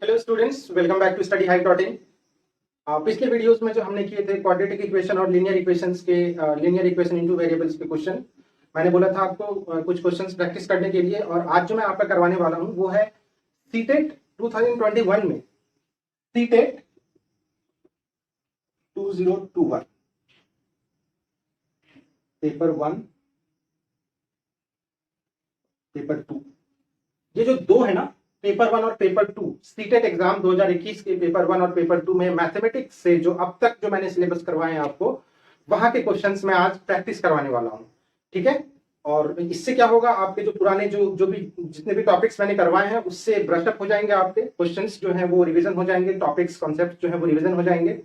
Hello students, welcome back to study hive dot in. पिछले videos में जो हमने किए थे क्वाड्रेटिक इक्वेशन और लीनियर इक्वेशंस के लीनियर इक्वेशन इनटू वेरिएबल्स के क्वेश्चन, मैंने बोला था आपको कुछ क्वेश्चंस प्रैक्टिस करने के लिए। और आज जो मैं आपका करवाने वाला हूं वो है सीटेट 2021 में, सीटेट 2021 पेपर 1 पेपर 2। ये जो दो है ना, पेपर 1 और पेपर 2, सीटेट एग्जाम 2021 के पेपर 1 और पेपर 2 में मैथमेटिक्स से जो अब तक जो मैंने सिलेबस करवाए हैं आपको, वहां के क्वेश्चंस मैं आज प्रैक्टिस करवाने वाला हूं। ठीक है। और इससे क्या होगा, आपके जो पुराने जो भी जितने भी टॉपिक्स मैंने करवाए हैं उससे ब्रश अप हो जाएंगे, आपके क्वेश्चंस जो है वो रिवीजन हो जाएंगे, टॉपिक्स कॉन्सेप्ट जो है वो रिवीजन हो जाएंगे।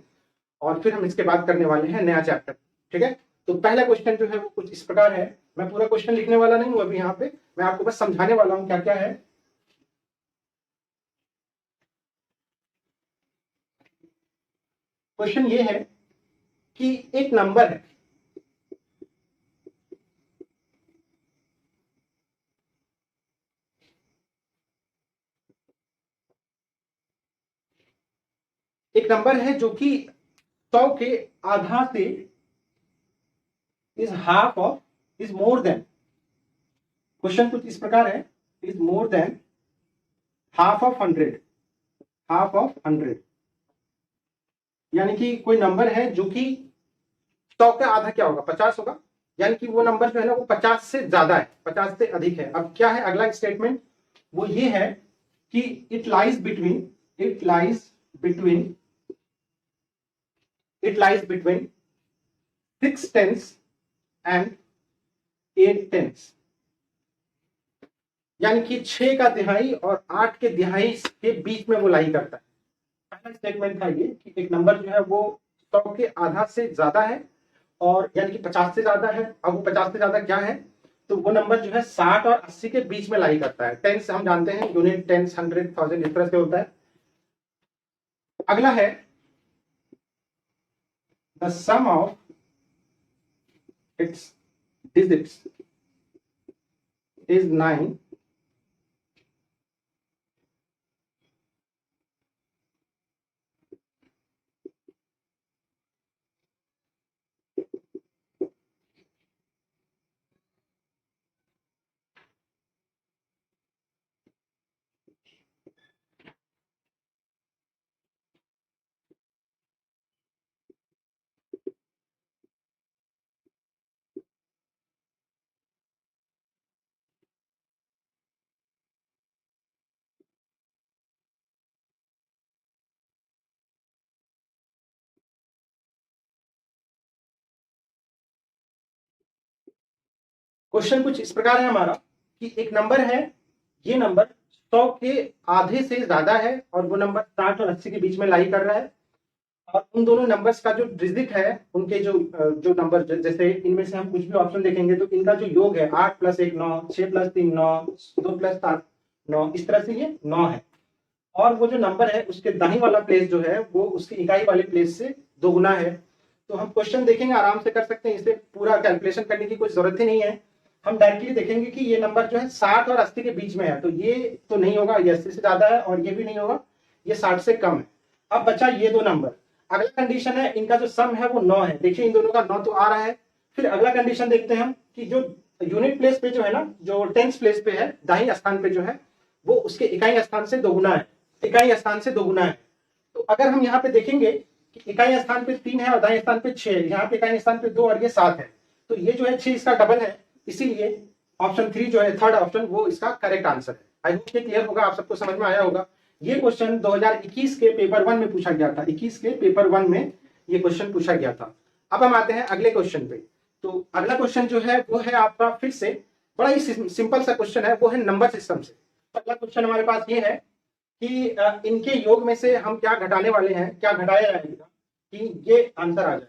और फिर हम इसके बाद करने वाले हैं नया चैप्टर। ठीक है। तो पहला क्वेश्चन जो है वो कुछ इस प्रकार है। मैं पूरा क्वेश्चन लिखने वाला नहीं हूं अभी यहाँ पे, मैं आपको बस समझाने वाला हूं क्या क्या है। क्वेश्चन ये है कि एक नंबर है, एक नंबर है जो कि 100 के आधा से is half of is more than, question कुछ इस प्रकार है, is more than half of 100, half of 100। यानी कि कोई नंबर है जो कि 100 का आधा क्या होगा, 50 होगा। यानी कि वो नंबर जो है ना वो 50 से ज्यादा है, 50 से अधिक है। अब क्या है अगला स्टेटमेंट, वो ये है कि it lies between, it lies between, it lies between 6 tens and 8 tens. यानी कि 6 का तिहाई और 8 के तिहाई के बीच में वो लाई करता है। पहला स्टेटमेंट था ये कि एक नंबर जो है वो 100 के आधा से ज्यादा है, और यानी कि 50 से ज्यादा है। अब वो 50 से ज्यादा क्या है, तो वो नंबर जो है 60 और 80 के बीच में लाई करता है। टेंस हम जानते हैं, यूनिट, टेंस, 100, 1000 इस तरह से होता है। अगला है the sum of its digits is 9 question कुछ इस प्रकार है हमारा कि एक नंबर है, ये नंबर 100 के आधे से ज्यादा है और वो नंबर 60 और 80 के बीच में लाई कर रहा है। और उन दोनों नंबर्स का जो डिजिट है, उनके जो नंबर, जैसे इनमें से हम कुछ भी ऑप्शन देखेंगे तो इनका जो योग है 8 + 1 9, 6 + 3 9, 2 + 7 9, इस तरह से ये 9 है। और वो जो नंबर है उसके दाहिने वाला प्लेस जो है वो उसकी इकाई वाले प्लेस से दोगुना है। तो हम क्वेश्चन देखेंगे, आराम से कर सकते हैं, इसे पूरा कैलकुलेशन करने की कोई जरूरत ही नहीं है। हम डायरेक्टली देखेंगे कि ये नंबर जो है 60 और 80 के बीच में है, तो ये तो नहीं होगा, ये 80 से ज्यादा है, और ये भी नहीं होगा, ये 60 से कम है। अब बचा ये दो नंबर। अगला कंडीशन है, इनका जो सम है वो 9 है। देखिए इन दोनों का 9 तो आ रहा है। फिर अगला कंडीशन देखते हैं हम कि जो यूनिट प्लेस पे जो है ना, जो टेंस प्लेस पे है, दाहिने स्थान पे जो है वो उसके इकाई स्थान से दोगुना है, इकाई स्थान से दोगुना है। तो अगर हम यहाँ पे देखेंगे कि इकाई स्थान पे 3 है और दाहिने स्थान पे 6 है, यहाँ पे इकाई स्थान पे 2 और ये 7 है, तो ये जो है 6 इसका डबल है। इसीलिए ऑप्शन 3 जो है, थर्ड ऑप्शन, वो इसका करेक्ट आंसर है। आई होप ये क्लियर होगा, आप सबको समझ में आया होगा। ये क्वेश्चन 2021 के पेपर 1 में पूछा गया था, 21 के पेपर 1 में ये क्वेश्चन पूछा गया था। अब हम आते हैं अगले क्वेश्चन पे। तो अगला क्वेश्चन जो है वो है आपका फिर से बड़ा ही सिंपल सा क्वेश्चन है, वो है नंबर सिस्टम से। अगला क्वेश्चन हमारे पास ये है कि इनके योग में से हम क्या घटाने वाले हैं, क्या घटाया जाएगा कि ये आंसर आ जाए।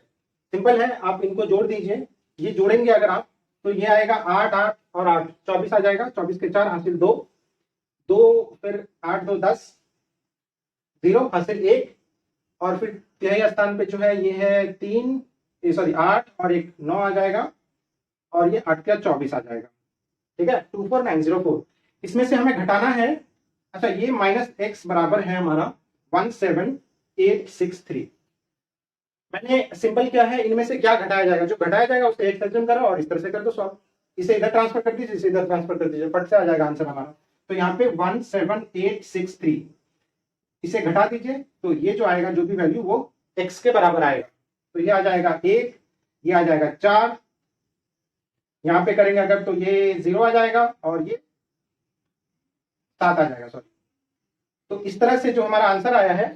सिंपल है, आप इनको जोड़ दीजिए। ये जोड़ेंगे अगर आप तो ये आएगा 8 8 और 8 24 आ जाएगा। 24 के 4 हासिल 2, 2 फिर 8 2 10, 0 हासिल 1, और फिर तिहाई स्थान पे जो है ये है 3, सॉरी 8 और 1 9 आ जाएगा, और ये 8 का 24 आ जाएगा। ठीक है, 24904। इसमें से हमें घटाना है अच्छा, ये -x बराबर है हमारा 17863। मैंने सिंपल क्या है, इनमें से क्या घटाया जाएगा, जो घटाया जाएगा उससे एक सज्जन करो और इस तरह से कर दो सॉल्व। इसे इधर ट्रांसफर कर दीजिए, इसे इधर ट्रांसफर कर दीजिए, फट से आ जाएगा आंसर हमारा। तो यहाँ पे 17863 इसे घटा दीजिए, तो ये जो आएगा जो भी वैल्यू वो x के बराबर आएगा। तो ये आ जाएगा 1, ये आ जाएगा 4, यहाँ पे करेंगे अगर तो ये 0 आ जाएगा और ये 7 आ जाएगा, सॉरी। तो इस तरह से जो हमारा आंसर आया है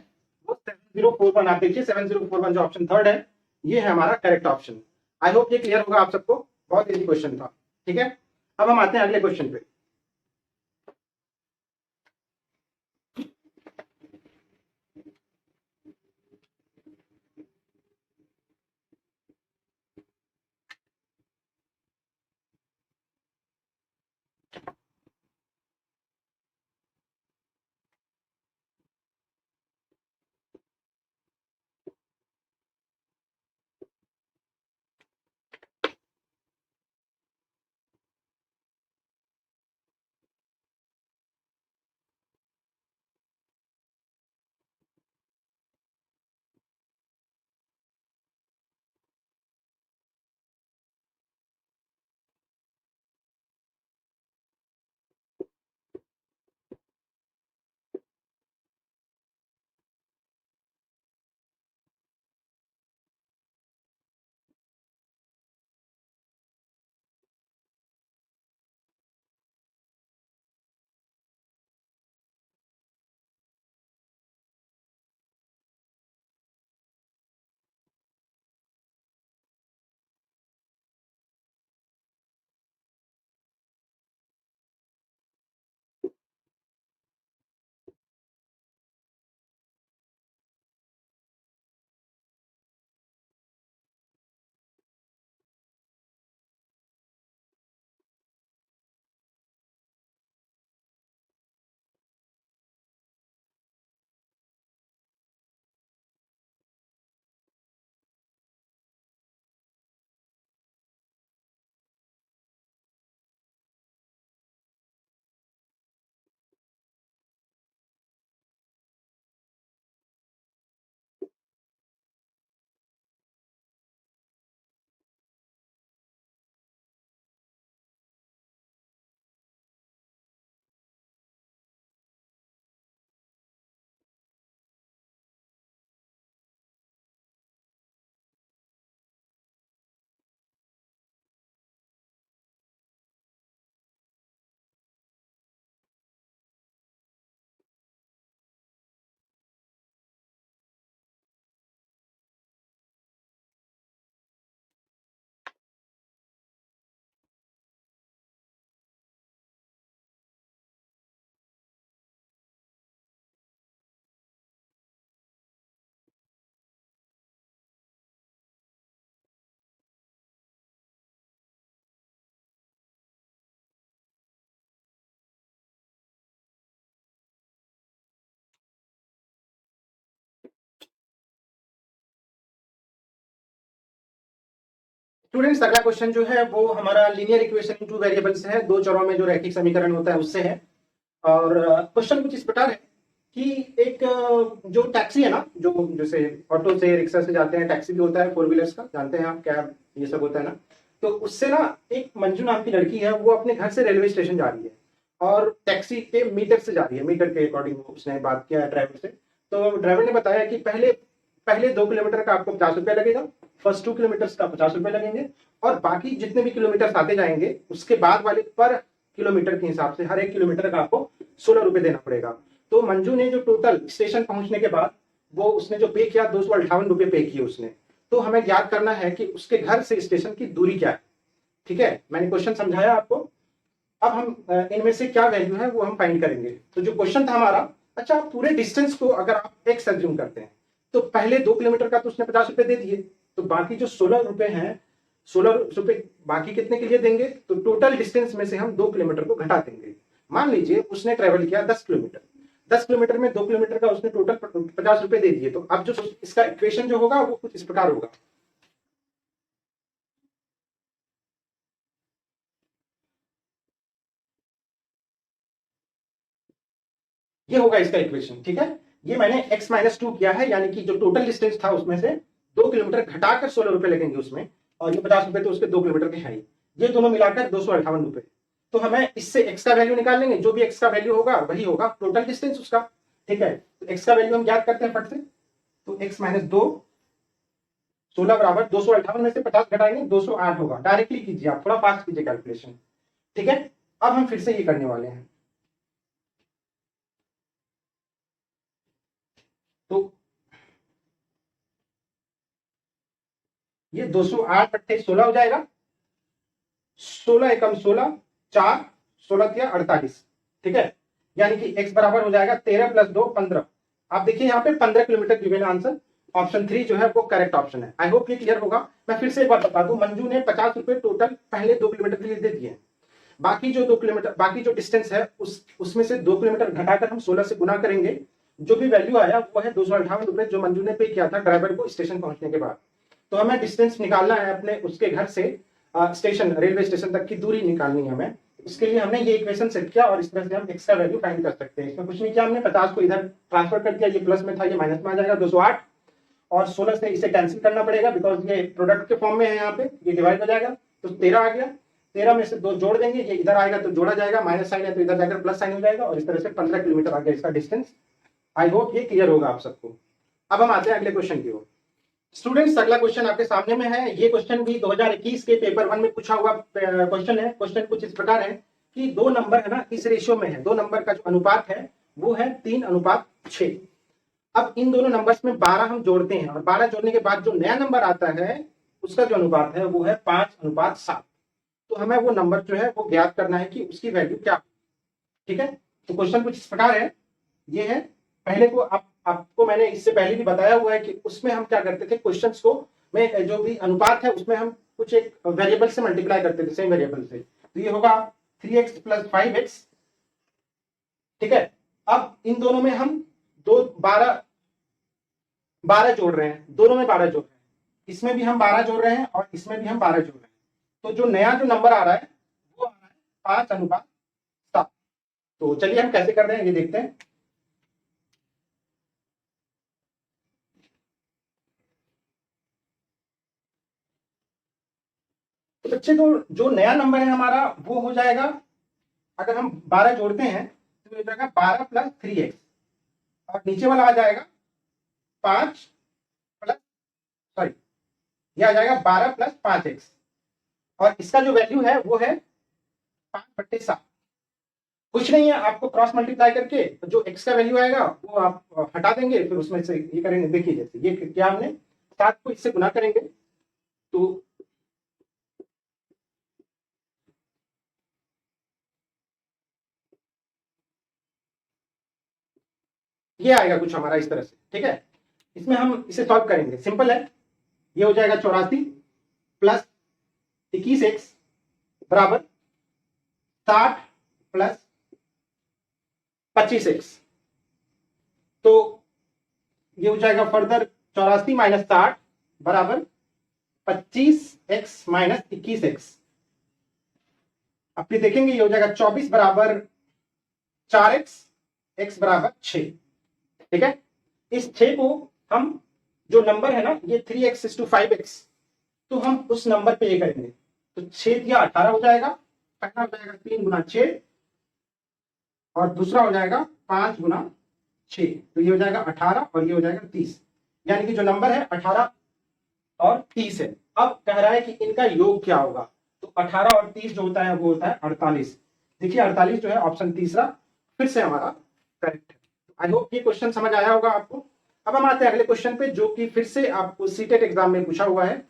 वो 7041। आप देखिए 7041 जो ऑप्शन थर्ड है, ये है हमारा करेक्ट ऑप्शन। आई होप ये क्लियर होगा आप सबको, बहुत इजी क्वेश्चन था। ठीक है, अब हम आते हैं अगले क्वेश्चन पे। स्टूडेंट्स, अगला क्वेश्चन जो है वो हमारा linear equation in two variables है, दो चरों में जो रैखिक समीकरण होता है उससे है। और क्वेश्चन कुछ इस प्रकार है कि एक जो टैक्सी है ना, जो जैसे ऑटो से रिक्शा से जाते हैं, टैक्सी भी होता है फोर व्हीलर्स का, जानते हैं आप, कैब, ये सब होता है ना। तो उससे ना एक मंजू नाम की लड़की है, वो अपने घर से रेलवे स्टेशन जा रही है और टैक्सी के मीटर से जा रही है, मीटर के अकॉर्डिंग उसने बात किया है ड्राइवर से। तो ड्राइवर ने बताया कि पहले पहले 2 किलोमीटर का आपको 50 रुपया लगेगा, फर्स्ट 2 किलोमीटर का 50 रुपये लगेंगे, और बाकी जितने भी किलोमीटर आते जाएंगे उसके बाद वाले पर किलोमीटर के हिसाब से हर एक किलोमीटर का आपको 16 रुपये देना पड़ेगा। तो मंजू ने जो टोटल स्टेशन पहुंचने के बाद वो उसने जो पे किया, 258 रुपये पे किए उसने। तो हमें याद करना है कि उसके घर से स्टेशन की दूरी क्या है। ठीक है, मैंने क्वेश्चन समझाया आपको। अब हम इनमें से क्या वैल्यू है वो हम फाइंड करेंगे। तो जो क्वेश्चन था हमारा, अच्छा, पूरे डिस्टेंस को अगर आप एक्स एज्यूम करते हैं तो पहले 2 किलोमीटर का तो उसने 50 रुपए दे दिए, तो बाकी जो 16 रुपए हैं, 16 रुपए बाकी कितने के लिए देंगे, तो टोटल डिस्टेंस में से हम 2 किलोमीटर को घटा देंगे। मान लीजिए उसने ट्रेवल किया 10 किलोमीटर, 10 किलोमीटर में 2 किलोमीटर का उसने टोटल 50 रुपए दे दिए। तो अब जो इसका इक्वेशन जो होगा वो कुछ इस प्रकार होगा। ये होगा इसका इक्वेशन, ठीक है। ये मैंने x-2 किया है, यानी कि जो टोटल डिस्टेंस था उसमें से 2 किलोमीटर घटाकर 16 रुपए लगेंगे उसमें, और ये 50 रुपए तो उसके 2 किलोमीटर के हैं। ये दोनों मिलाकर 258 रुपए। तो हमें इससे x का वैल्यू निकाल लेंगे, जो भी x का वैल्यू होगा वही होगा टोटल डिस्टेंस उसका, ठीक है। तो x का वैल्यू हम ज्ञात करते हैं फट से। तो x-2 16 बराबर 258 में से 50 घटाएंगे 208 होगा। डायरेक्टली कीजिए आप, थोड़ा फास्ट कीजिए कैलकुलेशन, ठीक है। अब हम फिर से ये करने वाले हैं। तो ये 208 बट्टे 16 हो जाएगा, 16 एकम 16, 4 16 तिया 48, ठीक है। यानी कि x बराबर हो जाएगा 13 + 2 15। आप देखिए यहाँ पे 15 किलोमीटर गिवन आंसर, ऑप्शन 3 जो है वो करेक्ट ऑप्शन है। आई होप ये क्लियर होगा। मैं फिर से एक बार बता दूं, मंजू ने 50 रुपए टोटल पहले 2 किलोमीटर के लिए दे दिए। बाकी जो 2 किलोमीटर, बाकी जो डिस्टेंस है उसमें से 2 किलोमीटर घटाकर हम 16 से गुना करेंगे, जो भी वैल्यू आया वो है 258 रुपए, जो मंजू ने पे किया था ड्राइवर को स्टेशन पहुंचने के बाद। तो हमें डिस्टेंस निकालना है अपने उसके घर से स्टेशन, रेलवे स्टेशन तक की दूरी निकालनी है हमें। इसके लिए हमने ये इक्वेशन सेट किया और इस तरह से हम एक्स का वैल्यू फाइंड कर सकते हैं। इसमें कुछ नहीं किया हमने, 50 को इधर ट्रांसफर कर दिया, ये प्लस में था ये माइनस में आ जाएगा 208, और 16 से इसे कैंसिल करना पड़ेगा बिकॉज ये प्रोडक्ट के फॉर्म में है, यहाँ पे ये डिवाइड हो जाएगा तो 13 आ गया। 13 में से 2 जोड़ देंगे, ये इधर आएगा तो जोड़ा जाएगा, माइनस साइन है तो इधर जाकर प्लस साइन हो जाएगा, और इस तरह से 15 किलोमीटर आ गया इसका डिस्टेंस। आई होप ये क्लियर होगा आप सबको। अब हम आते हैं अगले क्वेश्चन की ओर। स्टूडेंट्स, अगला क्वेश्चन आपके सामने में है। ये क्वेश्चन भी 2021 के पेपर 1 में पूछा हुआ क्वेश्चन है। क्वेश्चन कुछ इस प्रकार है कि दो नंबर है ना, इस रेशियो में है, दो नंबर का जो अनुपात है वो है 3:6। अब इन दोनों नंबर्स में 12 हम जोड़ते हैं, और 12 जोड़ने के बाद जो नया नंबर आता है उसका जो अनुपात है वो है 5:7। तो हमें वो नंबर जो है वो ज्ञात करना है कि उसकी वैल्यू क्या, ठीक है। तो क्वेश्चन कुछ इस प्रकार है, ये है। पहले को आपको मैंने इससे पहले भी बताया हुआ है कि उसमें हम क्या करते थे, क्वेश्चंस को में जो भी अनुपात है उसमें हम कुछ एक वेरिएबल से मल्टीप्लाई करते थे, सेम वेरिएबल से। तो ये होगा 3x + 5x, ठीक है। अब इन दोनों में हम 12 जोड़ रहे हैं, दोनों में 12 जोड़ रहे हैं, इसमें भी हम 12 जोड़ रहे हैं और इसमें भी हम 12 जोड़ रहे हैं। तो जो नया जो नंबर आ रहा है वो आ रहा है 5:7। तो चलिए हम कैसे कर रहे हैं ये देखते हैं। तो बच्चे, तो जो नया नंबर है हमारा वो हो जाएगा, अगर हम 12 जोड़ते हैं तो हो जाएगा 12 + 3x, और नीचे वाला आ जाएगा 5 प्लस, सॉरी, ये आ जाएगा 12 + 5x, और इसका जो वैल्यू है वो है 5/7। कुछ नहीं है, आपको क्रॉस मल्टीप्लाई करके जो x का वैल्यू आएगा वो आप हटा देंगे, फिर उसमें से ये करेंगे। देखिए जैसे ये क्या, हमने 7 को इससे गुना करेंगे तो ये आएगा कुछ हमारा इस तरह से, ठीक है। इसमें हम इसे सॉल्व करेंगे, सिंपल है। ये हो जाएगा 84 + 21x बराबर 60 + 25x। तो ये हो जाएगा फर्दर 84 - 60 बराबर 25x - 21x। अब फिर देखेंगे ये हो जाएगा 24 बराबर 4x, x बराबर 6, ठीक है। इस 6 को हम, जो नंबर है ना ये 3x = 5x, तो हम उस नंबर पे ये करेंगे तो 6 या 18 हो जाएगा। पहला हो जाएगा 3 × 6 और दूसरा हो जाएगा 5 × 6, तो ये हो जाएगा 18 और ये हो जाएगा 30, यानी कि जो नंबर है 18 और 30 है। अब कह रहा है कि इनका योग क्या होगा, तो 18 और 30 जो होता है वो होता है 48। देखिए 48 जो है ऑप्शन तीसरा फिर से हमारा करेक्ट है। आई होप ये क्वेश्चन समझ आया होगा आपको। अब हम आते हैं अगले क्वेश्चन पे, जो कि फिर से आपको सीटेट एग्जाम में पूछा हुआ है।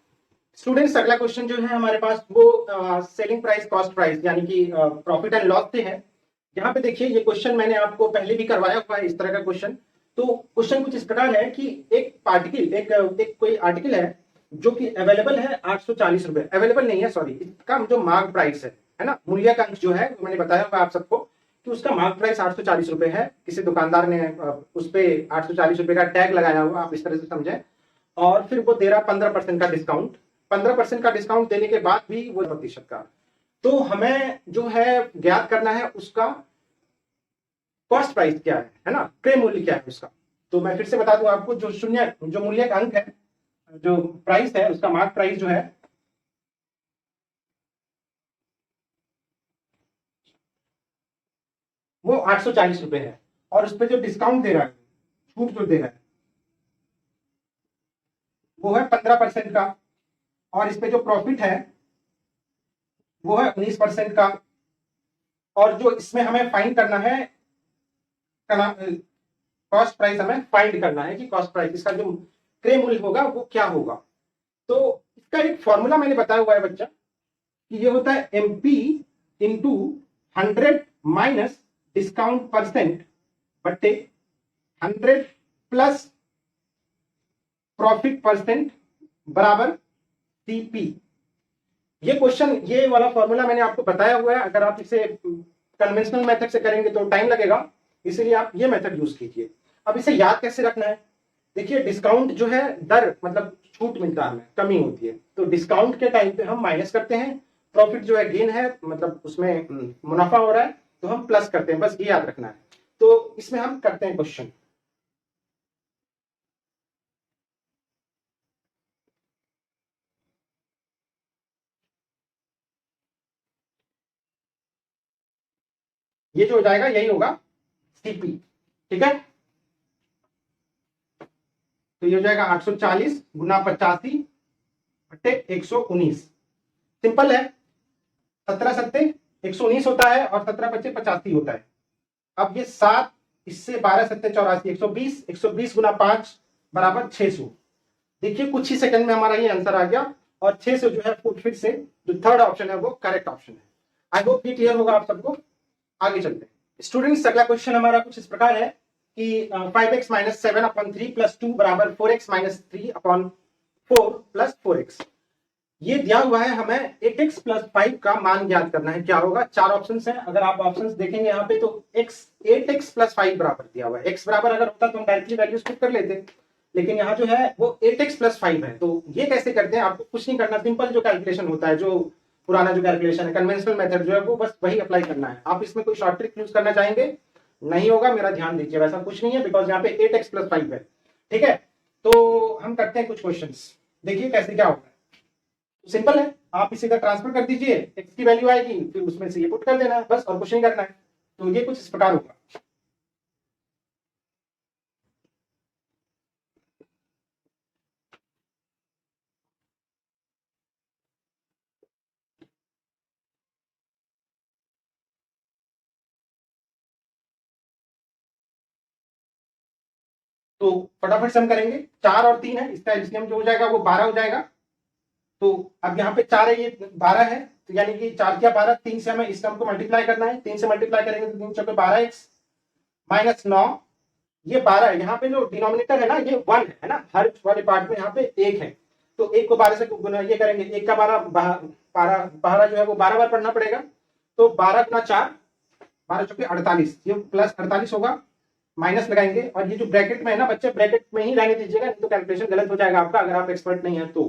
स्टूडेंट्स, अगला क्वेश्चन जो है हमारे पास वो सेलिंग प्राइस कॉस्ट प्राइस यानी कि प्रॉफिट एंड लॉस से है। यहाँ पे देखिए ये क्वेश्चन मैंने आपको पहले भी करवाया हुआ है इस तरह का क्वेश्चन। तो क्वेश्चन कुछ इस प्रकार है कि एक पार्टिकल, एक कोई आर्टिकल है जो कि अवेलेबल है 840 रुपए, अवेलेबल नहीं है सॉरी, इसका जो मार्क प्राइस है ना, मूल्यांकन जो है मैंने बताया हुआ आप सबको कि उसका मार्क प्राइस 840 रुपए है। किसी दुकानदार ने उस पर 840 रुपए का टैग लगाया हुआ, आप इस तरह से समझें, और फिर वो दे रहा 15% का डिस्काउंट, 15% का डिस्काउंट देने के बाद भी वो प्रतिशत का। तो हमें जो है ज्ञात करना है उसका कॉस्ट प्राइस क्या है ना, क्रय मूल्य क्या है उसका। तो मैं फिर से बता दूं आपको, जो शून्य जो मूल्य का अंक है, जो प्राइस है उसका मार्क प्राइस जो है वो 840 रुपए है, और उस पर जो डिस्काउंट दे रहा है, छूट जो दे रहा है, वो है 15% का, और इस पे जो प्रॉफिट है वो है 19% का। और जो इसमें हमें फाइंड करना है, कॉस्ट प्राइस हमें फाइंड करना है कि कॉस्ट प्राइस इसका जो क्रय मूल्य होगा वो क्या होगा। तो इसका एक फॉर्मूला मैंने बताया हुआ है बच्चा, कि ये होता है MP into 100 minus discount percent बट्टे 100 प्लस प्रॉफिट परसेंट बराबर CP। ये क्वेश्चन, ये वाला फॉर्मूला मैंने आपको बताया हुआ है। अगर आप इसे कन्वेंशनल मेथड से करेंगे तो टाइम लगेगा, इसलिए आप ये मेथड यूज कीजिए। अब इसे याद कैसे रखना है, देखिए डिस्काउंट जो है दर मतलब छूट मिलता है, हमें कमी होती है, तो डिस्काउंट के टाइम पे हम माइनस करते हैं, प्रॉफिट जो है गेन है मतलब उसमें मुनाफा हो रहा है तो हम प्लस करते हैं, बस ये याद रखना है। तो इसमें हम करते हैं क्वेश्चन। ये जो हो जाएगा यही होगा CP, ठीक है। तो ये हो जाएगा 840 गुना 85 बट्टे 119। सिंपल है, 17 सत्ते 119 होता है और 17 पच्चे 85 होता है। अब ये 7 इससे 12 सत्ते 84, 120, 120 गुना 5 बराबर 600। देखिए कुछ ही सेकंड में हमारा ये आंसर आ गया, और 600 जो है फिर से जो थर्ड ऑप्शन है वो करेक्ट ऑप्शन है। आई होप ये क्लियर होगा आप सबको। आगे चलते हैं स्टूडेंट्स, अगला क्वेश्चन हमारा कुछ इस प्रकार है कि 5x माइनस 7/3 प्लस 2 बराबर 4x माइनस 3/4 प्लस 4x। ये दिया हुआ है, हमें 8x प्लस 5 का मान ज्ञात करना है। क्या होगा, चार ऑप्शंस हैं, अगर आप ऑप्शंस देखेंगे यहाँ पे तो x 8x प्लस 5 बराबर दिया हुआ है। x बराबर अगर होता तो हम डायरेक्टली वैल्यूज पुट कर लेते, लेकिन यहाँ जो है वो 8x प्लस 5 है। तो ये कैसे करते हैं, आपको कुछ नहीं करना, सिंपल जो कैलकुलेशन होता है, जो पुराना जो कैलकुलेशन है, कन्वेंशनल मेथड जो है वो बस वही अप्लाई करना है। आप इसमें कोई शॉर्ट ट्रिक यूज करना चाहेंगे नहीं होगा, मेरा ध्यान दीजिए, वैसा कुछ नहीं है, बिकॉज यहाँ पे 8x प्लस 5 है, ठीक है। तो हम करते हैं कुछ क्वेश्चंस, देखिए कैसे क्या होगा। सिंपल है, आप इसे इधर ट्रांसफर कर दीजिए, x की वैल्यू आएगी, फिर उसमें से ये पुट कर देना है बस, और कुछ नहीं करना है। तो ये कुछ इस प्रकार होगा। तो फटाफट से हम करेंगे, 4 और 3 है, इसका एलसीएम जो हो जाएगा वो 12 हो जाएगा। तो अब यहाँ पे 4 है, ये 12 है, तो यानी कि 4 क्या 12, 3 से हमें इस टर्म को मल्टीप्लाई करना है, 3 से मल्टीप्लाई करेंगे तो 3 चौके 12x माइनस 9, ये 12 है। यहाँ पे जो डिनोमिनेटर है ना ये 1 है ना, हर वाले पार्ट में यहाँ पे 1 है, तो 1 को 12 से गुना ये करेंगे, 1 का 12 12 जो है वो 12 बार पढ़ना पड़ेगा। तो 12 गुना 4 12 चौके 48, ये प्लस 48 होगा, माइनस लगाएंगे, और ये जो ब्रैकेट में है ना बच्चे, ब्रैकेट में ही रहने दीजिएगा, नहीं तो कैलकुलेशन गलत हो जाएगा आपका, अगर आप एक्सपर्ट नहीं है तो,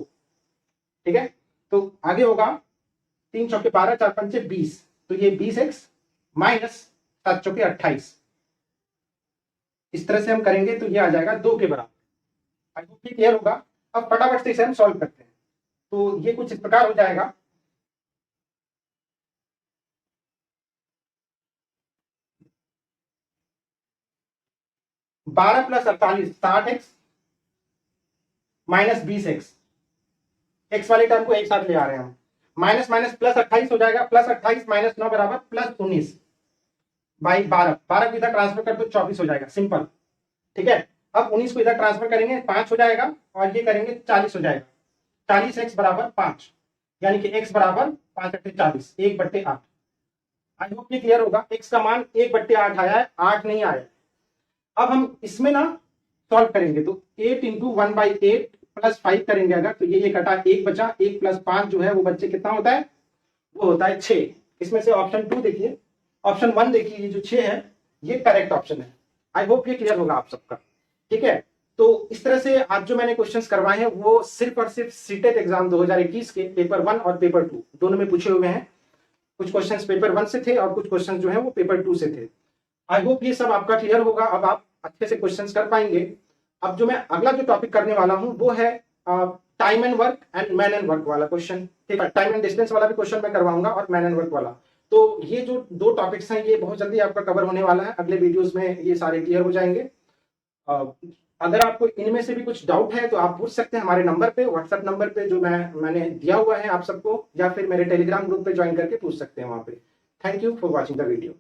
ठीक है। तो आगे होगा 3 चौके 12 4 पंचे 20, तो ये 20x माइनस 7 चौके 28, इस तरह से हम करेंगे तो ये आ जाएगा 2 के बराबर। आई होप ये क्लियर होगा। अब फटाफट से इसे हम सॉल्व करते हैं, तो ये कुछ इस प्रकार हो जाएगा। बारह plus 48 60x minus 20x, x वाले टर्म को एक साथ ले आ रहे हैं हम, माइनस माइनस प्लस 28 हो जाएगा, प्लस 28 माइनस 9 बराबर प्लस 19 बाई 12, 12 को इधर ट्रांसफर कर दो 24 हो जाएगा, सिंपल, ठीक है। अब 19 को इधर ट्रांसफर करेंगे 5 हो जाएगा, और ये करेंगे 40 हो जाएगा, 40x बराबर 5, यानी कि x बराबर 5 अट्ठे 40, 1/8। आई होप ये क्लियर होगा। x का मान 1/8 आया है, 8 नहीं आया। अब हम इसमें ना सॉल्व करेंगे, तो 8 इंटू 1/8 प्लस 5 करेंगे अगर, तो ये कटा 1 बचा, 1 प्लस 5 जो है वो बच्चे कितना होता है, वो होता है 6। इसमें से ऑप्शन 2 देखिए, ऑप्शन 1 देखिए, ये जो 6 है ये करेक्ट ऑप्शन है। आई होप ये क्लियर होगा आप सबका, ठीक है। तो इस तरह से आज जो मैंने क्वेश्चंस करवाए हैं वो सिर्फ और सिर्फ सीटेट एग्जाम 2021 के पेपर 1 और पेपर 2 दोनों में पूछे हुए हैं। कुछ क्वेश्चंस पेपर 1 से थे और कुछ क्वेश्चंस जो है वो पेपर 2 से थे। आई होप ये सब आपका क्लियर होगा, अब आप अच्छे से क्वेश्चंस कर पाएंगे। अब जो मैं अगला जो टॉपिक करने वाला हूं वो है time and work and man and work वाला क्वेश्चन। ठीक है, टाइम एंड डिस्टेंस वाला भी क्वेश्चन मैं करवाऊंगा और मैन एंड वर्क वाला। तो ये जो दो टॉपिक्स हैं ये बहुत जल्दी आपका कवर होने वाला है, अगले वीडियोस में ये सारे क्लियर हो जाएंगे। अगर आपको इनमें से भी कुछ डाउट है तो आप पूछ सकते हैं हमारे नंबर पे, व्हाट्सएप नंबर पे जो मैंने दिया हुआ है आप सबको, या फिर मेरे टेलीग्राम ग्रुप पे ज्वाइन करके पूछ सकते हैं वहां पे। Thank you for watching the video.